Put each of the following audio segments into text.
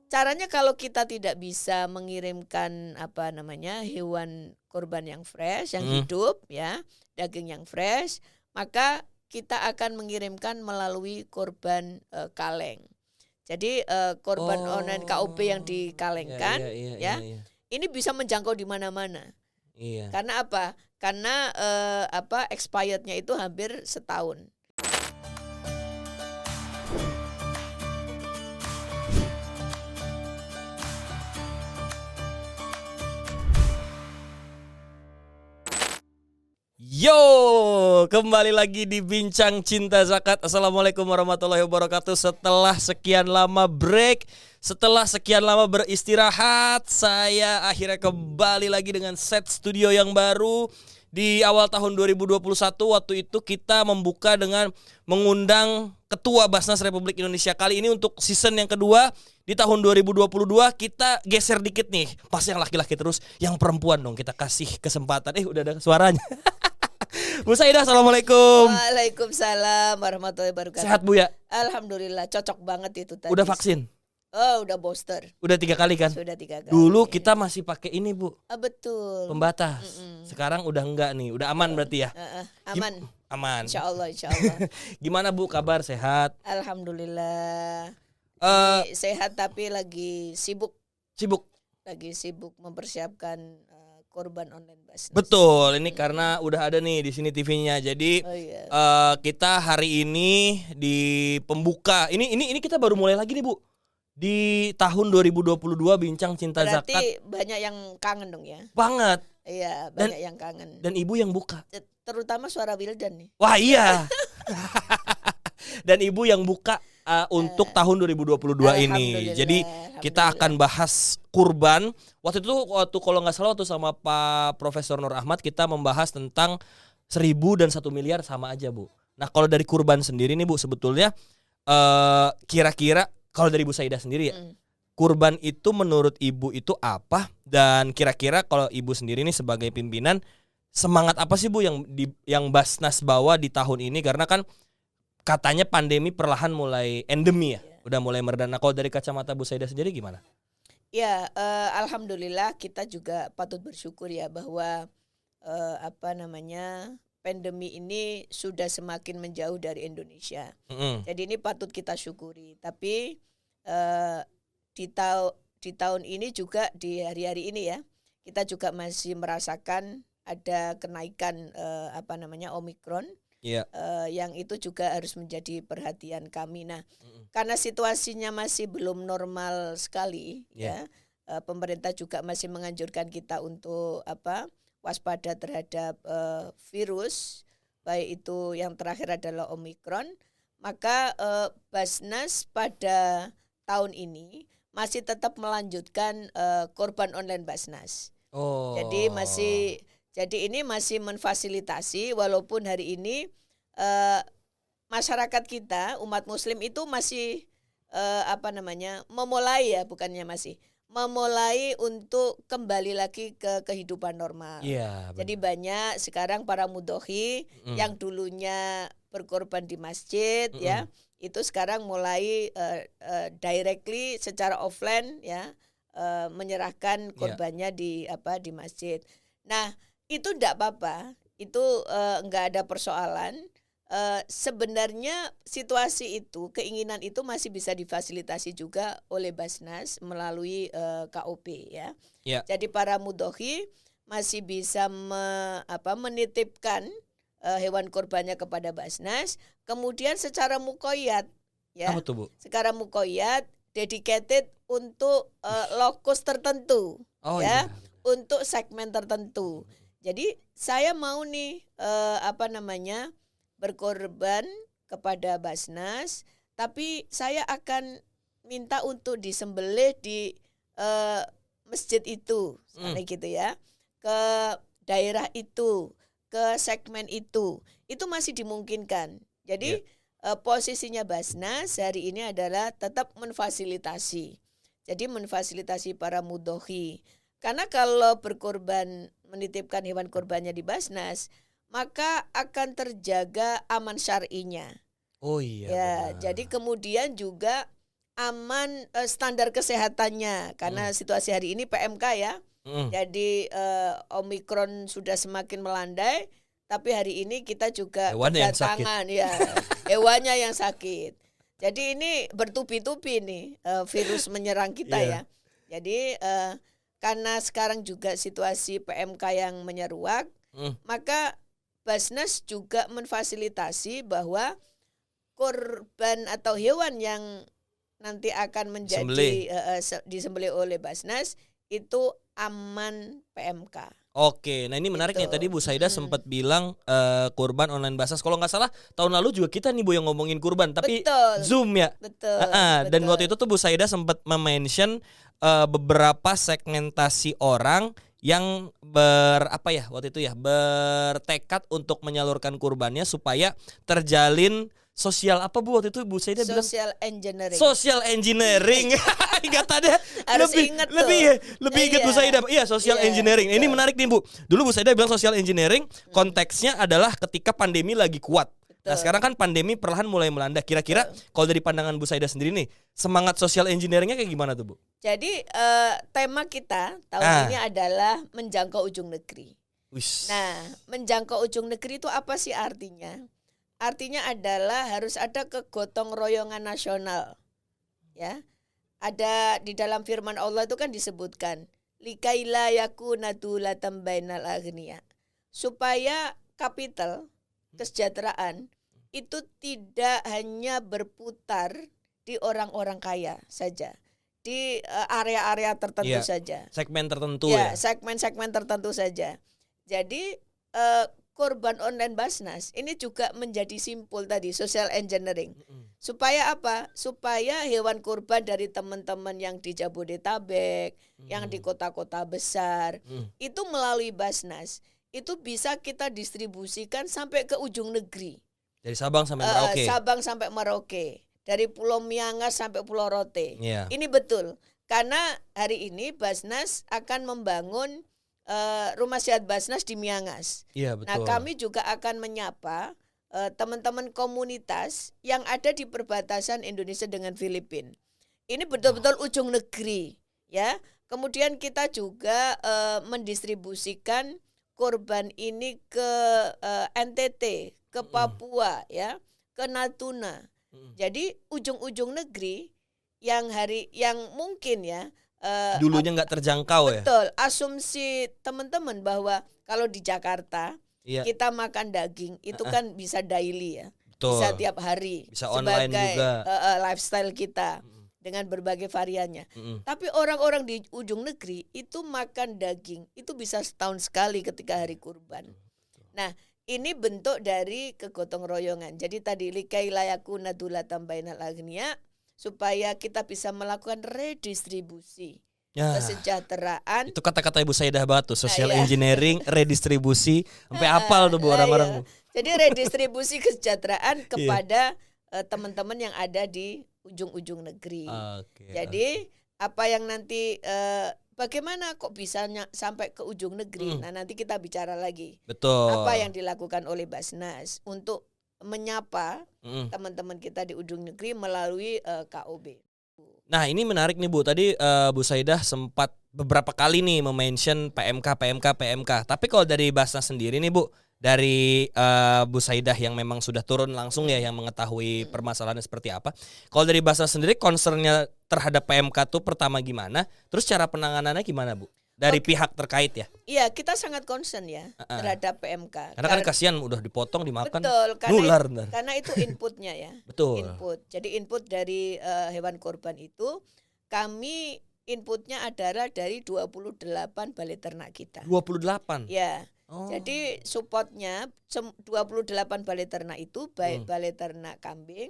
caranya kalau kita tidak bisa mengirimkan hewan kurban yang fresh, yang hidup ya, daging yang fresh, maka kita akan mengirimkan melalui kurban kaleng. Jadi kurban online KOP yang dikalengkan ya, ini bisa menjangkau di mana-mana. Iya. Karena apa? Karena expirednya itu hampir setahun. Yo, kembali lagi di Bincang Cinta Zakat. Assalamualaikum warahmatullahi wabarakatuh. Setelah sekian lama break, setelah sekian lama beristirahat, saya akhirnya kembali lagi dengan set studio yang baru. Di awal tahun 2021 waktu itu kita membuka dengan mengundang Ketua Basnas Republik Indonesia. Kali ini untuk season yang kedua di tahun 2022 kita geser dikit nih. Pas yang laki-laki terus, yang perempuan dong kita kasih kesempatan. Udah ada suaranya. Bu Saidah, assalamualaikum. Waalaikumsalam warahmatullahi wabarakatuh. Sehat Bu ya? Alhamdulillah, cocok banget itu tadi. Udah vaksin? Oh, udah booster. Udah 3 kali kan? Sudah 3 kali. Dulu kita masih pakai ini Bu. Betul. Pembatas. Sekarang udah enggak nih, udah aman berarti ya? Aman. Aman. Insya Allah. Gimana Bu, kabar, sehat? Alhamdulillah. Ini sehat tapi lagi sibuk. Lagi sibuk mempersiapkan korban online Basnas. Betul, ini karena udah ada nih di sini TV-nya. Jadi kita hari ini di pembuka. Ini kita baru mulai lagi nih Bu. Di tahun 2022 Bincang Cinta Zakat. Berarti banyak yang kangen dong ya? Banget. Iya, banyak yang kangen. Dan Ibu yang buka. Terutama suara Wildan nih. Wah iya. Dan Ibu yang buka untuk tahun 2022 ini. Jadi kita akan bahas kurban. Waktu kalau nggak salah waktu sama Pak Profesor Nur Ahmad kita membahas tentang 1.000 dan 1 miliar sama aja Bu. Nah kalau dari kurban sendiri nih Bu, sebetulnya kira-kira kalau dari Bu Saidah sendiri ya, kurban itu menurut Ibu itu apa? Dan kira-kira kalau Ibu sendiri nih sebagai pimpinan, semangat apa sih Bu yang Basnas bawa di tahun ini? Karena kan katanya pandemi perlahan mulai endemi ya, udah mulai mereda. Nah, kalau dari kacamata Bu Saidah sendiri gimana? Ya, alhamdulillah kita juga patut bersyukur ya bahwa pandemi ini sudah semakin menjauh dari Indonesia. Jadi ini patut kita syukuri. Tapi di tahun ini juga di hari-hari ini ya, kita juga masih merasakan ada kenaikan Omikron. Yang itu juga harus menjadi perhatian kami. Nah, karena situasinya masih belum normal sekali, pemerintah juga masih menganjurkan kita untuk waspada terhadap virus, baik itu yang terakhir adalah Omikron. Maka Basnas pada tahun ini masih tetap melanjutkan korban online Basnas. Jadi ini masih memfasilitasi, walaupun hari ini masyarakat kita, umat muslim itu masih memulai untuk kembali lagi ke kehidupan normal. Jadi banyak sekarang para mudhohi yang dulunya berkorban di masjid ya, itu sekarang mulai directly secara offline ya, menyerahkan korbannya di masjid. Nah, itu enggak apa-apa, itu enggak ada persoalan. Sebenarnya situasi itu, keinginan itu masih bisa difasilitasi juga oleh Basnas melalui KOP ya. Jadi para mudhohi masih bisa menitipkan hewan korbannya kepada Basnas, kemudian secara muqayyad ya. Apa tuh, Bu? Secara muqayyad dedicated untuk lokus tertentu untuk segmen tertentu. Jadi saya mau nih berkorban kepada Basnas, tapi saya akan minta untuk disembelih di masjid itu, gitu ya, ke daerah itu, ke segmen itu masih dimungkinkan. Jadi posisinya Basnas hari ini adalah tetap memfasilitasi. Jadi memfasilitasi para mudhohi. Karena kalau berkorban, menitipkan hewan korbannya di Basnas, maka akan terjaga aman syar'inya. Oh iya. Ya, jadi kemudian juga aman standar kesehatannya karena situasi hari ini PMK ya. Jadi Omikron sudah semakin melandai, tapi hari ini kita juga kedatangan ya hewannya yang sakit. Jadi ini bertubi-tubi nih virus menyerang kita ya. Jadi karena sekarang juga situasi PMK yang menyeruak, maka Basnas juga memfasilitasi bahwa korban atau hewan yang nanti akan menjadi disembelih oleh Basnas itu aman PMK. Oke, nah ini menarik nih. Tadi Bu Saidah sempat bilang kurban online Basnas. Kalau nggak salah tahun lalu juga kita nih Bu yang ngomongin kurban, tapi Zoom ya. Betul. Dan waktu itu tuh Bu Saidah sempat mention beberapa segmentasi orang yang bertekad untuk menyalurkan kurbannya supaya terjalin sosial apa Bu waktu itu Bu Saidah bilang? Social engineering. Ingat ada. Lebih ingat Bu Saidah. Iya, social engineering. Ini menarik nih Bu. Dulu Bu Saidah bilang social engineering konteksnya adalah ketika pandemi lagi kuat. Nah sekarang kan pandemi perlahan mulai melanda. Kira-kira kalau dari pandangan Bu Saidah sendiri nih, semangat social engineeringnya kayak gimana tuh Bu? Jadi tema kita tahun ini adalah menjangkau ujung negeri. Nah, menjangkau ujung negeri itu apa sih artinya? Artinya adalah harus ada kegotong royongan nasional. Ya. Ada di dalam firman Allah itu kan disebutkan likaila yakuna dulatan bainal aghnia. Supaya kapital kesejahteraan itu tidak hanya berputar di orang-orang kaya saja, di area-area tertentu saja. Segmen tertentu ya. Segmen-segmen tertentu saja. Jadi korban online Basnas ini juga menjadi simpul tadi social engineering. Supaya apa? Supaya hewan kurban dari teman-teman yang di Jabodetabek, yang di kota-kota besar, itu melalui Basnas, itu bisa kita distribusikan sampai ke ujung negeri. Dari Sabang sampai Merauke. Sabang sampai Merauke. Dari Pulau Miangas sampai Pulau Rote. Ini betul. Karena hari ini Basnas akan membangun Rumah Sehat Basnas di Miangas. Iya, betul. Nah, kami juga akan menyapa teman-teman komunitas yang ada di perbatasan Indonesia dengan Filipina. Ini betul-betul ujung negeri, ya. Kemudian kita juga mendistribusikan korban ini ke NTT, ke Papua, ya, ke Natuna. Jadi ujung-ujung negeri yang mungkin ya dulunya nggak terjangkau ya. Betul. Asumsi teman-teman bahwa kalau di Jakarta kita makan daging itu kan bisa daily ya, bisa tiap hari, bisa online juga. Lifestyle kita dengan berbagai variannya. Tapi orang-orang di ujung negeri itu makan daging itu bisa setahun sekali ketika hari kurban. Nah, ini bentuk dari kegotong royongan. Jadi tadi likai layakuna dulatan bainal aghnia, supaya kita bisa melakukan redistribusi kesejahteraan. Itu kata-kata Ibu Saidah banget tuh, social engineering, redistribusi, sampai hafal tuh Bu orang-orang. Jadi redistribusi kesejahteraan kepada teman-teman yang ada di ujung-ujung negeri. Jadi apa yang nanti bagaimana kok bisa sampai ke ujung negeri? Nah, nanti kita bicara lagi. Betul. Apa yang dilakukan oleh Basnas untuk menyapa teman-teman kita di ujung negeri melalui KOB. Nah, ini menarik nih Bu. Tadi Bu Saidah sempat beberapa kali nih mention PMK. Tapi kalau dari Basnas sendiri nih Bu, dari Bu Saidah yang memang sudah turun langsung ya, yang mengetahui permasalahannya seperti apa. Kalau dari Basnas sendiri concernnya terhadap PMK tuh pertama gimana? Terus cara penanganannya gimana Bu? Dari pihak terkait ya? Iya, kita sangat concern ya terhadap PMK. Karena kan kasihan udah dipotong, dimakan. Betul, nular. Karena itu inputnya ya. Betul. Jadi input dari hewan kurban itu, kami inputnya adalah dari 28 balai ternak kita. 28? Ya. Jadi supportnya 28 balai ternak itu, baik balai ternak kambing,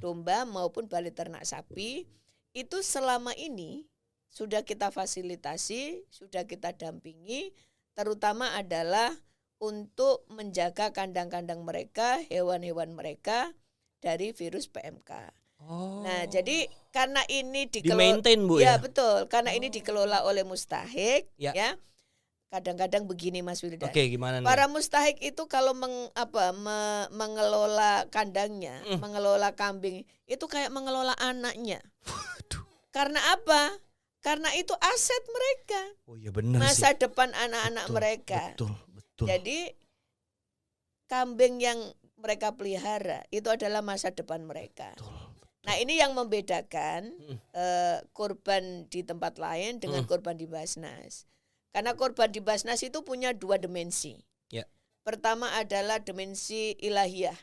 domba maupun balai ternak sapi, itu selama ini sudah kita fasilitasi, sudah kita dampingi, terutama adalah untuk menjaga kandang-kandang mereka, hewan-hewan mereka dari virus PMK. Nah, jadi karena ini di-maintain Bu ya? Betul, karena ini dikelola oleh Mustahik, ya. kadang-kadang begini Mas Wildan. Oke, gimana nih? Para mustahik itu kalau mengelola kandangnya, mengelola kambing itu kayak mengelola anaknya. Karena apa? Karena itu aset mereka. Oh iya benar sih. Masa depan anak-anak mereka. Betul. Jadi kambing yang mereka pelihara itu adalah masa depan mereka. Betul. Nah ini yang membedakan korban di tempat lain dengan korban di Basnas. Karena korban di Basnas itu punya 2 dimensi. Ya. Pertama adalah dimensi ilahiyah,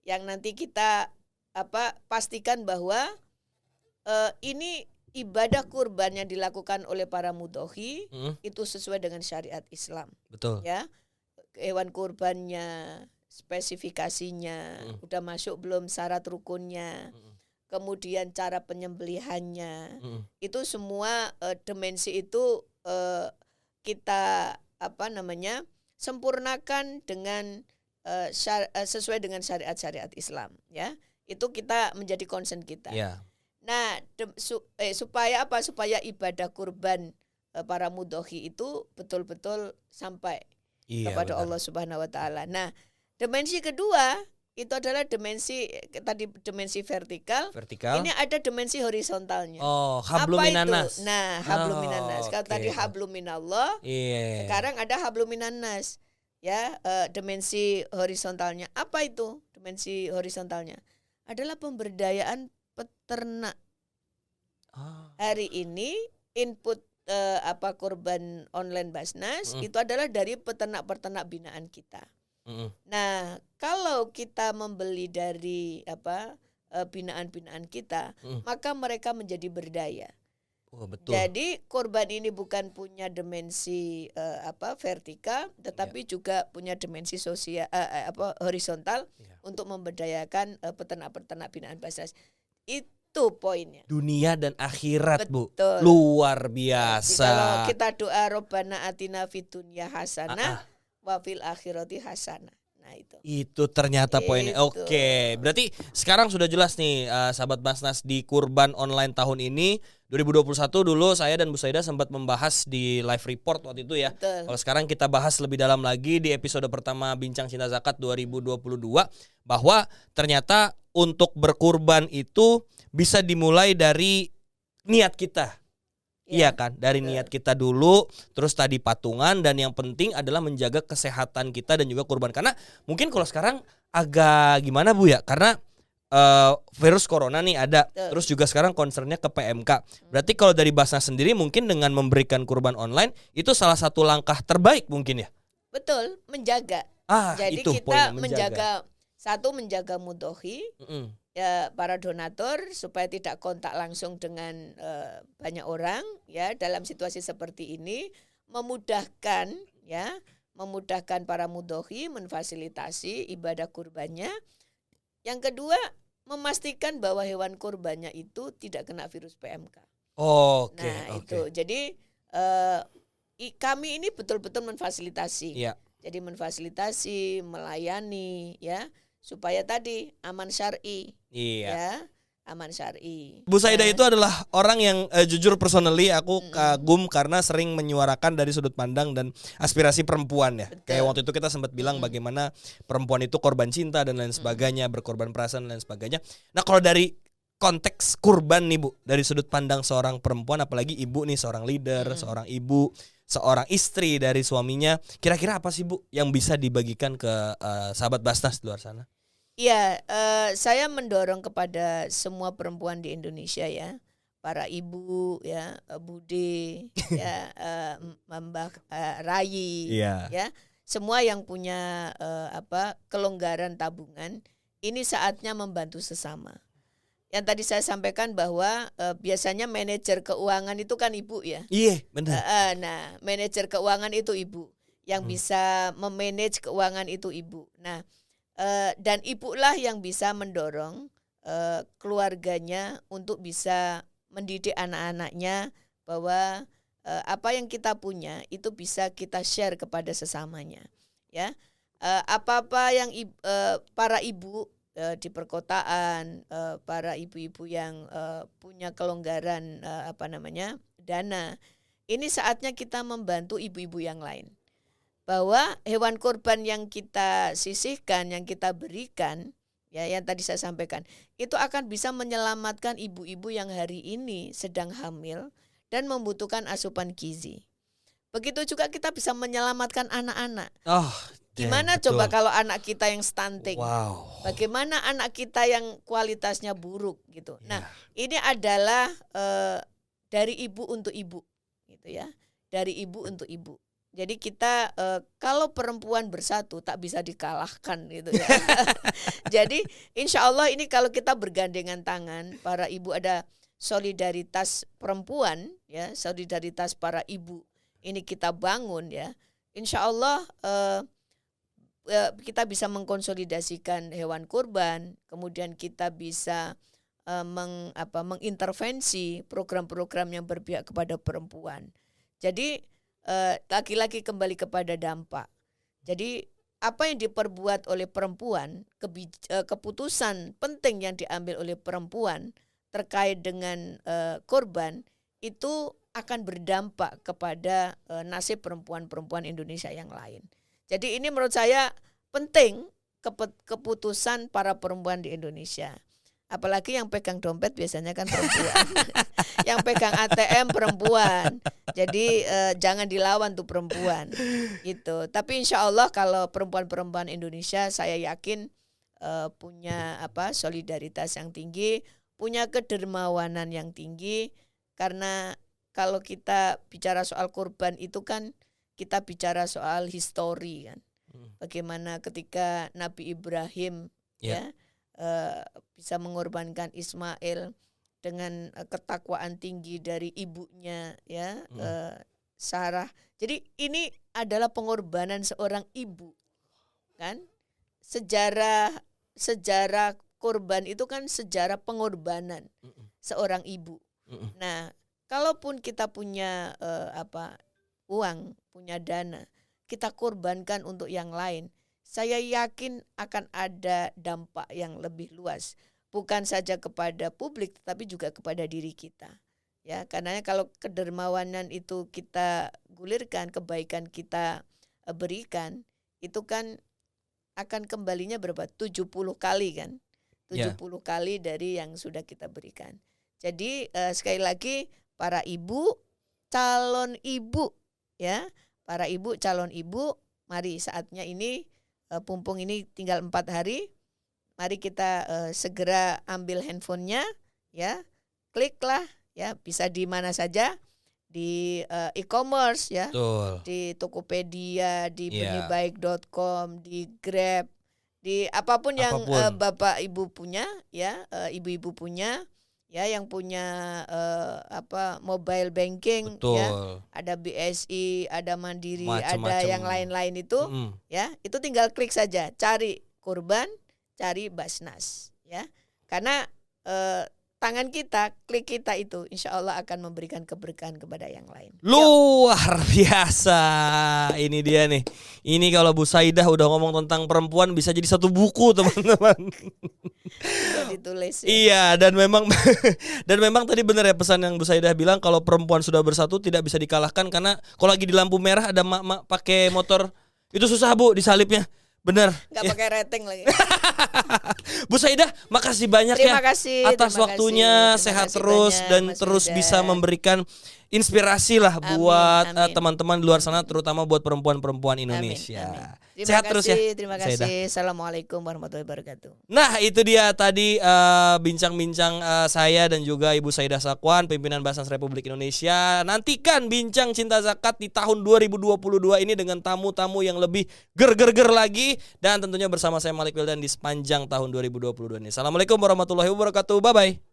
yang nanti kita pastikan bahwa ini ibadah kurban yang dilakukan oleh para mudhohi itu sesuai dengan syariat Islam. Betul. Ya, hewan kurbannya, spesifikasinya, udah masuk belum syarat rukunnya, kemudian cara penyembelihannya, itu semua dimensi itu kita sempurnakan dengan sesuai dengan syariat-syariat Islam, ya. Itu kita menjadi concern kita. Yeah. Nah, supaya apa? Supaya ibadah kurban para mudhohi itu betul-betul sampai kepada Allah Subhanahu wa taala. Nah, dimensi kedua itu adalah dimensi vertikal. Ini ada dimensi horizontalnya. Oh, hablum minannas. Nah, hablum minannas. Kalau tadi hablum minallah, sekarang ada hablum minannas. Ya, dimensi horizontalnya. Apa itu? Dimensi horizontalnya adalah pemberdayaan peternak. Hari ini input kurban online Basnas itu adalah dari peternak-peternak binaan kita. Nah, kalau kita membeli dari binaan-binaan kita, maka mereka menjadi berdaya. Oh, betul. Jadi korban ini bukan punya dimensi vertikal, tetapi juga punya dimensi sosial horizontal untuk memberdayakan peternak-peternak binaan Basnas. Itu poinnya. Dunia dan akhirat, betul. Bu. Luar biasa. Jadi kalau kita doa Robbana atina fid dunya hasanah wa fil akhirati hasanah. Nah itu ternyata poinnya. Oke, berarti sekarang sudah jelas nih sahabat Basnas di kurban online tahun ini 2021 dulu saya dan Bu Saida sempat membahas di live report waktu itu ya. Betul. Kalau sekarang kita bahas lebih dalam lagi di episode pertama Bincang Cinta Zakat 2022 bahwa ternyata untuk berkurban itu bisa dimulai dari niat kita. Iya kan, dari niat kita dulu, terus tadi patungan, dan yang penting adalah menjaga kesehatan kita dan juga kurban. Karena mungkin kalau sekarang agak gimana Bu ya, karena virus corona nih ada, terus juga sekarang concernnya ke PMK. Berarti kalau dari Basnas sendiri mungkin dengan memberikan kurban online itu salah satu langkah terbaik mungkin ya? Betul, menjaga. Jadi itu kita menjaga mudhohi. Ya, para donatur supaya tidak kontak langsung dengan banyak orang ya dalam situasi seperti ini, memudahkan para mudhohi memfasilitasi ibadah kurbannya. Yang kedua, memastikan bahwa hewan kurbannya itu tidak kena virus PMK. Itu. Jadi kami ini betul-betul memfasilitasi. Yeah. Jadi memfasilitasi, melayani ya, supaya tadi aman syar'i. Iya. Ya, aman syar'i. Bu Saida itu adalah orang yang jujur personally aku kagum karena sering menyuarakan dari sudut pandang dan aspirasi perempuan ya. Betul. Kayak waktu itu kita sempat bilang bagaimana perempuan itu korban cinta dan lain sebagainya, berkorban perasaan dan lain sebagainya. Nah, kalau dari konteks kurban nih Bu, dari sudut pandang seorang perempuan, apalagi ibu nih, seorang leader, seorang ibu, seorang istri dari suaminya, kira-kira apa sih Bu yang bisa dibagikan ke sahabat Basnas di luar sana? Iya, saya mendorong kepada semua perempuan di Indonesia ya, para ibu ya, Bude ya, Mbak Rayi ya, semua yang punya kelonggaran tabungan, ini saatnya membantu sesama. Yang tadi saya sampaikan bahwa biasanya manajer keuangan itu kan ibu ya. Iya, benar. Nah, manajer keuangan itu ibu. Yang bisa memanage keuangan itu ibu. Nah, dan ibulah yang bisa mendorong keluarganya untuk bisa mendidik anak-anaknya bahwa apa yang kita punya itu bisa kita share kepada sesamanya. Ya, apa-apa yang para ibu di perkotaan, para ibu-ibu yang punya kelonggaran dana, ini saatnya kita membantu ibu-ibu yang lain. Bahwa hewan kurban yang kita sisihkan, yang kita berikan, ya yang tadi saya sampaikan, itu akan bisa menyelamatkan ibu-ibu yang hari ini sedang hamil dan membutuhkan asupan gizi. Begitu juga kita bisa menyelamatkan anak-anak. Gimana coba kalau anak kita yang stunting? Wow. Bagaimana anak kita yang kualitasnya buruk gitu. Nah, ini adalah dari ibu untuk ibu gitu ya. Dari ibu untuk ibu. Jadi kita kalau perempuan bersatu tak bisa dikalahkan gitu ya. Jadi insya Allah ini kalau kita bergandengan tangan, para ibu ada solidaritas perempuan ya, solidaritas para ibu. Ini kita bangun ya. Insya Allah kita bisa mengkonsolidasikan hewan kurban, kemudian kita bisa mengintervensi program-program yang berpihak kepada perempuan. Jadi laki-laki kembali kepada dampak. Jadi apa yang diperbuat oleh perempuan, keputusan penting yang diambil oleh perempuan terkait dengan korban itu akan berdampak kepada nasib perempuan-perempuan Indonesia yang lain. Jadi ini menurut saya penting keputusan para perempuan di Indonesia. Apalagi yang pegang dompet biasanya kan perempuan. Yang pegang ATM perempuan. Jadi jangan dilawan tuh perempuan. Gitu. Tapi insya Allah kalau perempuan-perempuan Indonesia saya yakin punya solidaritas yang tinggi, punya kedermawanan yang tinggi. Karena kalau kita bicara soal kurban itu kan kita bicara soal histori kan. Bagaimana ketika Nabi Ibrahim bisa mengorbankan Ismail dengan ketakwaan tinggi dari ibunya ya, Sarah. Jadi ini adalah pengorbanan seorang ibu. Kan? Sejarah kurban itu kan sejarah pengorbanan seorang ibu. Nah, kalaupun kita punya uang, punya dana, kita korbankan untuk yang lain, saya yakin akan ada dampak yang lebih luas, bukan saja kepada publik tetapi juga kepada diri kita. Ya, karena kalau kedermawanan itu kita gulirkan, kebaikan kita berikan, itu kan akan kembalinya berapa? 70 kali kan. 70 kali dari yang sudah kita berikan. Jadi sekali lagi para ibu, calon ibu ya, para ibu, calon ibu, mari saatnya ini pumpung ini tinggal 4 hari. Mari kita segera ambil handphonenya ya, kliklah ya, bisa di mana saja, di e-commerce ya. Betul. Di Tokopedia, di benihbaik.com, di Grab, di apapun yang Bapak Ibu punya ya, ibu-ibu punya ya, yang punya mobile banking. Betul. Ya, ada BSI, ada Mandiri, ada yang lain-lain itu ya, itu tinggal klik saja, cari kurban, cari Basnas ya, karena tangan kita, klik kita itu insya Allah akan memberikan keberkahan kepada yang lain. Luar biasa. Ini dia nih. Ini kalau Bu Saidah udah ngomong tentang perempuan bisa jadi satu buku, teman-teman. Bisa ditulis ya. Iya, dan memang tadi benar ya pesan yang Bu Saidah bilang, kalau perempuan sudah bersatu tidak bisa dikalahkan, karena kalau lagi di lampu merah ada mak-mak pakai motor itu susah Bu disalipnya. Benar. Gak pakai rating lagi. Bu Saidah, makasih banyak atas waktunya. Sehat terus banyak, dan terus bisa memberikan inspirasi lah buat teman-teman di luar sana, terutama buat perempuan-perempuan Indonesia. Amin. Sehat terus ya. Terima kasih. Assalamualaikum warahmatullahi wabarakatuh. Nah, itu dia tadi bincang-bincang saya dan juga Ibu Saidah Sakwan, pimpinan Basnas Republik Indonesia. Nantikan bincang Cinta Zakat di tahun 2022 ini dengan tamu-tamu yang lebih ger lagi, dan tentunya bersama saya Malik Wildan di sepanjang tahun 2022 ini. Assalamualaikum warahmatullahi wabarakatuh. Bye bye.